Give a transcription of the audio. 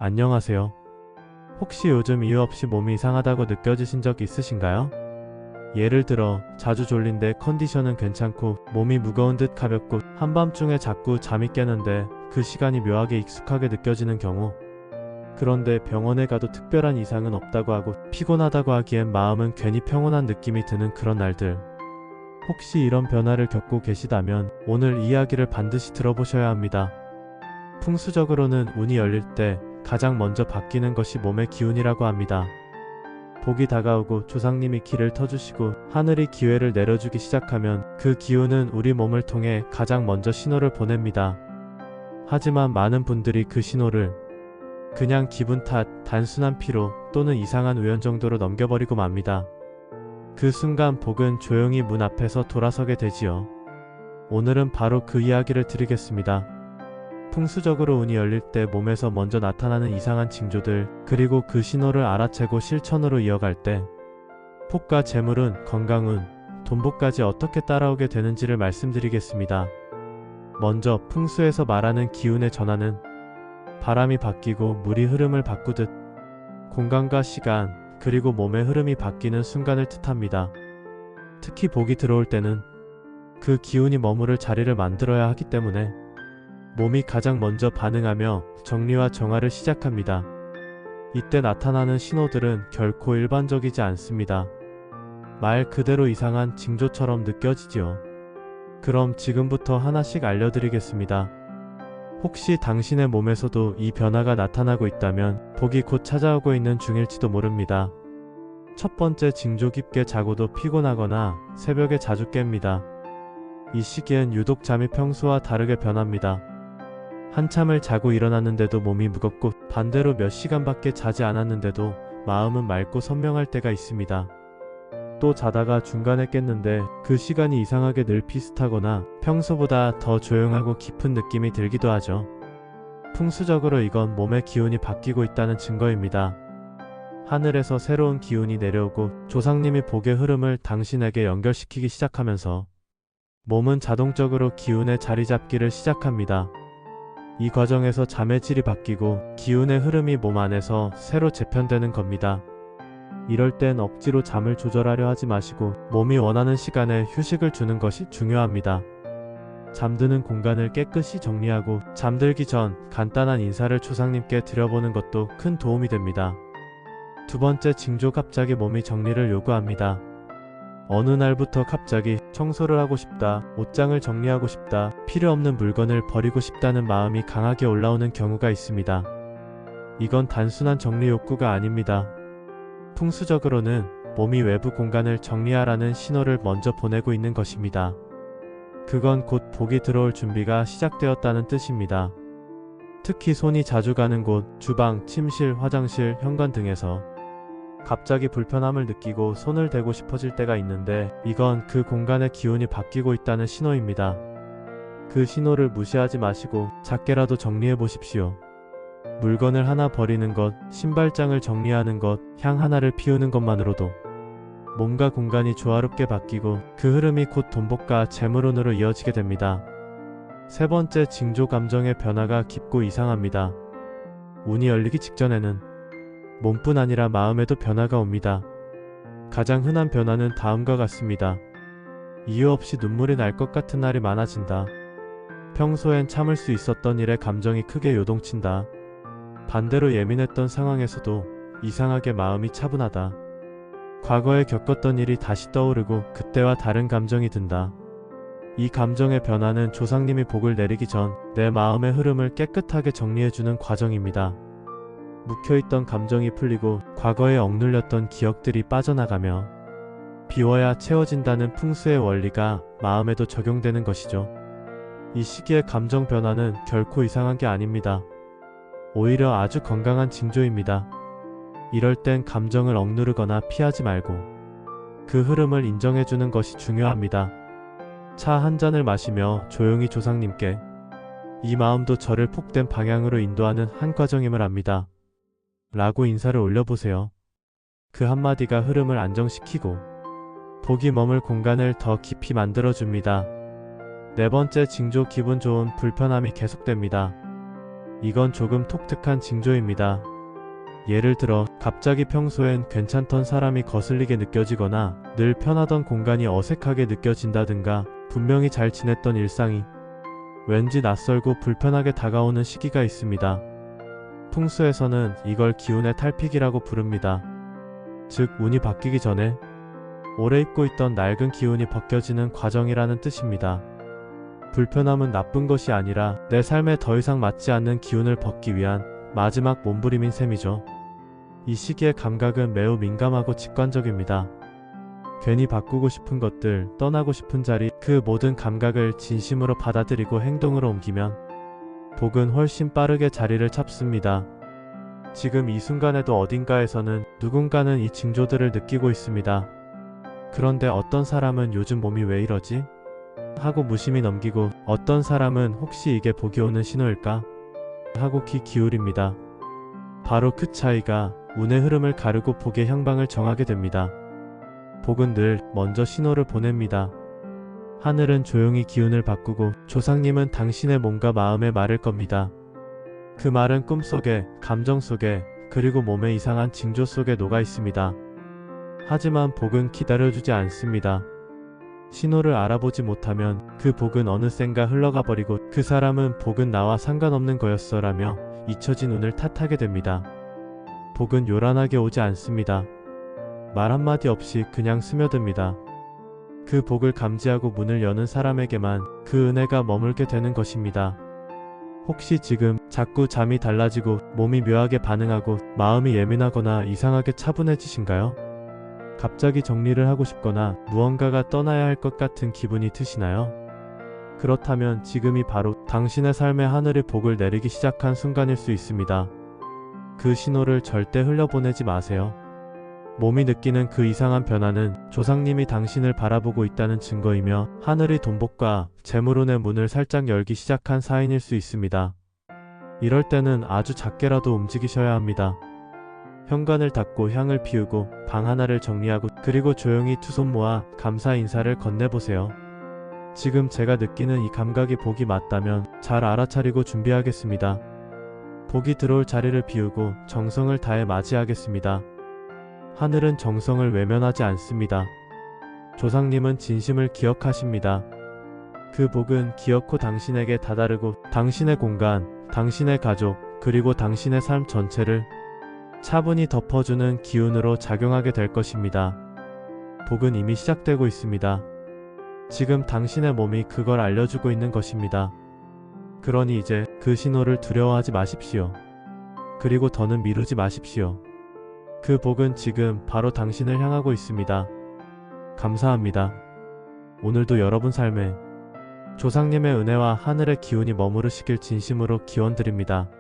안녕하세요. 혹시 요즘 이유 없이 몸이 이상하다고 느껴지신 적 있으신가요? 예를 들어 자주 졸린데 컨디션은 괜찮고 몸이 무거운 듯 가볍고 한밤중에 자꾸 잠이 깨는데 그 시간이 묘하게 익숙하게 느껴지는 경우, 그런데 병원에 가도 특별한 이상은 없다고 하고 피곤하다고 하기엔 마음은 괜히 평온한 느낌이 드는 그런 날들. 혹시 이런 변화를 겪고 계시다면 오늘 이야기를 반드시 들어보셔야 합니다. 풍수적으로는 운이 열릴 때 가장 먼저 바뀌는 것이 몸의 기운이라고 합니다. 복이 다가오고 조상님이 길을 터주시고 하늘이 기회를 내려주기 시작하면 그 기운은 우리 몸을 통해 가장 먼저 신호를 보냅니다. 하지만 많은 분들이 그 신호를 그냥 기분 탓, 단순한 피로 또는 이상한 우연 정도로 넘겨버리고 맙니다. 그 순간 복은 조용히 문 앞에서 돌아서게 되지요. 오늘은 바로 그 이야기를 드리겠습니다. 풍수적으로 운이 열릴 때 몸에서 먼저 나타나는 이상한 징조들, 그리고 그 신호를 알아채고 실천으로 이어갈 때 복과 재물운, 건강운, 돈복까지 어떻게 따라오게 되는지를 말씀드리겠습니다. 먼저 풍수에서 말하는 기운의 전환은 바람이 바뀌고 물이 흐름을 바꾸듯 공간과 시간, 그리고 몸의 흐름이 바뀌는 순간을 뜻합니다. 특히 복이 들어올 때는 그 기운이 머무를 자리를 만들어야 하기 때문에 몸이 가장 먼저 반응하며 정리와 정화를 시작합니다. 이때 나타나는 신호들은 결코 일반적이지 않습니다. 말 그대로 이상한 징조처럼 느껴지지요. 그럼 지금부터 하나씩 알려드리겠습니다. 혹시 당신의 몸에서도 이 변화가 나타나고 있다면 복이 곧 찾아오고 있는 중일지도 모릅니다. 첫 번째 징조, 깊게 자고도 피곤하거나 새벽에 자주 깹니다. 이 시기엔 유독 잠이 평소와 다르게 변합니다. 한참을 자고 일어났는데도 몸이 무겁고 반대로 몇 시간밖에 자지 않았는데도 마음은 맑고 선명할 때가 있습니다. 또 자다가 중간에 깼는데 그 시간이 이상하게 늘 비슷하거나 평소보다 더 조용하고 깊은 느낌이 들기도 하죠. 풍수적으로 이건 몸의 기운이 바뀌고 있다는 증거입니다. 하늘에서 새로운 기운이 내려오고 조상님이 복의 흐름을 당신에게 연결시키기 시작하면서 몸은 자동적으로 기운의 자리 잡기를 시작합니다. 이 과정에서 잠의 질이 바뀌고 기운의 흐름이 몸 안에서 새로 재편되는 겁니다. 이럴 땐 억지로 잠을 조절하려 하지 마시고 몸이 원하는 시간에 휴식을 주는 것이 중요합니다. 잠드는 공간을 깨끗이 정리하고 잠들기 전 간단한 인사를 조상님께 드려보는 것도 큰 도움이 됩니다. 두 번째 징조, 갑자기 몸이 정리를 요구합니다. 어느 날부터 갑자기 청소를 하고 싶다, 옷장을 정리하고 싶다, 필요 없는 물건을 버리고 싶다는 마음이 강하게 올라오는 경우가 있습니다. 이건 단순한 정리 욕구가 아닙니다. 풍수적으로는 몸이 외부 공간을 정리하라는 신호를 먼저 보내고 있는 것입니다. 그건 곧 복이 들어올 준비가 시작되었다는 뜻입니다. 특히 손이 자주 가는 곳, 주방, 침실, 화장실, 현관 등에서 갑자기 불편함을 느끼고 손을 대고 싶어질 때가 있는데 이건 그 공간의 기운이 바뀌고 있다는 신호입니다. 그 신호를 무시하지 마시고 작게라도 정리해 보십시오. 물건을 하나 버리는 것, 신발장을 정리하는 것, 향 하나를 피우는 것만으로도 몸과 공간이 조화롭게 바뀌고 그 흐름이 곧 돈복과 재물운으로 이어지게 됩니다. 세 번째 징조, 감정의 변화가 깊고 이상합니다. 운이 열리기 직전에는 몸뿐 아니라 마음에도 변화가 옵니다. 가장 흔한 변화는 다음과 같습니다. 이유 없이 눈물이 날 것 같은 날이 많아진다. 평소엔 참을 수 있었던 일에 감정이 크게 요동친다. 반대로 예민했던 상황에서도 이상하게 마음이 차분하다. 과거에 겪었던 일이 다시 떠오르고 그때와 다른 감정이 든다. 이 감정의 변화는 조상님이 복을 내리기 전 내 마음의 흐름을 깨끗하게 정리해주는 과정입니다. 묵혀있던 감정이 풀리고 과거에 억눌렸던 기억들이 빠져나가며 비워야 채워진다는 풍수의 원리가 마음에도 적용되는 것이죠. 이 시기의 감정 변화는 결코 이상한 게 아닙니다. 오히려 아주 건강한 징조입니다. 이럴 땐 감정을 억누르거나 피하지 말고 그 흐름을 인정해주는 것이 중요합니다. 차 한 잔을 마시며 조용히 조상님께 이 마음도 저를 복된 방향으로 인도하는 한 과정임을 압니다. 라고 인사를 올려보세요. 그 한마디가 흐름을 안정시키고 복이 머물 공간을 더 깊이 만들어줍니다. 네 번째 징조, 기분 좋은 불편함이 계속됩니다. 이건 조금 독특한 징조입니다. 예를 들어 갑자기 평소엔 괜찮던 사람이 거슬리게 느껴지거나 늘 편하던 공간이 어색하게 느껴진다든가 분명히 잘 지냈던 일상이 왠지 낯설고 불편하게 다가오는 시기가 있습니다. 풍수에서는 이걸 기운의 탈픽이라고 부릅니다. 즉 운이 바뀌기 전에 오래 입고 있던 낡은 기운이 벗겨지는 과정이라는 뜻입니다. 불편함은 나쁜 것이 아니라 내 삶에 더 이상 맞지 않는 기운을 벗기 위한 마지막 몸부림인 셈이죠. 이 시기의 감각은 매우 민감하고 직관적입니다. 괜히 바꾸고 싶은 것들, 떠나고 싶은 자리, 그 모든 감각을 진심으로 받아들이고 행동으로 옮기면 복은 훨씬 빠르게 자리를 잡습니다. 지금 이 순간에도 어딘가에서는 누군가는 이 징조들을 느끼고 있습니다. 그런데 어떤 사람은 요즘 몸이 왜 이러지? 하고 무심히 넘기고 어떤 사람은 혹시 이게 복이 오는 신호일까? 하고 귀 기울입니다. 바로 그 차이가 운의 흐름을 가르고 복의 향방을 정하게 됩니다. 복은 늘 먼저 신호를 보냅니다. 하늘은 조용히 기운을 바꾸고 조상님은 당신의 몸과 마음에 말을 겁니다. 그 말은 꿈속에, 감정 속에, 그리고 몸의 이상한 징조 속에 녹아 있습니다. 하지만 복은 기다려주지 않습니다. 신호를 알아보지 못하면 그 복은 어느샌가 흘러가 버리고 그 사람은 복은 나와 상관없는 거였어 라며 잊혀진 운을 탓하게 됩니다. 복은 요란하게 오지 않습니다. 말 한마디 없이 그냥 스며듭니다. 그 복을 감지하고 문을 여는 사람에게만 그 은혜가 머물게 되는 것입니다. 혹시 지금 자꾸 잠이 달라지고 몸이 묘하게 반응하고 마음이 예민하거나 이상하게 차분해지신가요? 갑자기 정리를 하고 싶거나 무언가가 떠나야 할 것 같은 기분이 드시나요? 그렇다면 지금이 바로 당신의 삶에 하늘이 복을 내리기 시작한 순간일 수 있습니다. 그 신호를 절대 흘려보내지 마세요. 몸이 느끼는 그 이상한 변화는 조상님이 당신을 바라보고 있다는 증거이며 하늘이 돈복과 재물운의 문을 살짝 열기 시작한 사인일 수 있습니다. 이럴 때는 아주 작게라도 움직이셔야 합니다. 현관을 닫고 향을 피우고 방 하나를 정리하고 그리고 조용히 두 손 모아 감사 인사를 건네보세요. 지금 제가 느끼는 이 감각이 복이 맞다면 잘 알아차리고 준비하겠습니다. 복이 들어올 자리를 비우고 정성을 다해 맞이하겠습니다. 하늘은 정성을 외면하지 않습니다. 조상님은 진심을 기억하십니다. 그 복은 기어코 당신에게 다다르고 당신의 공간, 당신의 가족, 그리고 당신의 삶 전체를 차분히 덮어주는 기운으로 작용하게 될 것입니다. 복은 이미 시작되고 있습니다. 지금 당신의 몸이 그걸 알려주고 있는 것입니다. 그러니 이제 그 신호를 두려워하지 마십시오. 그리고 더는 미루지 마십시오. 그 복은 지금 바로 당신을 향하고 있습니다. 감사합니다. 오늘도 여러분 삶에 조상님의 은혜와 하늘의 기운이 머무르시길 진심으로 기원드립니다.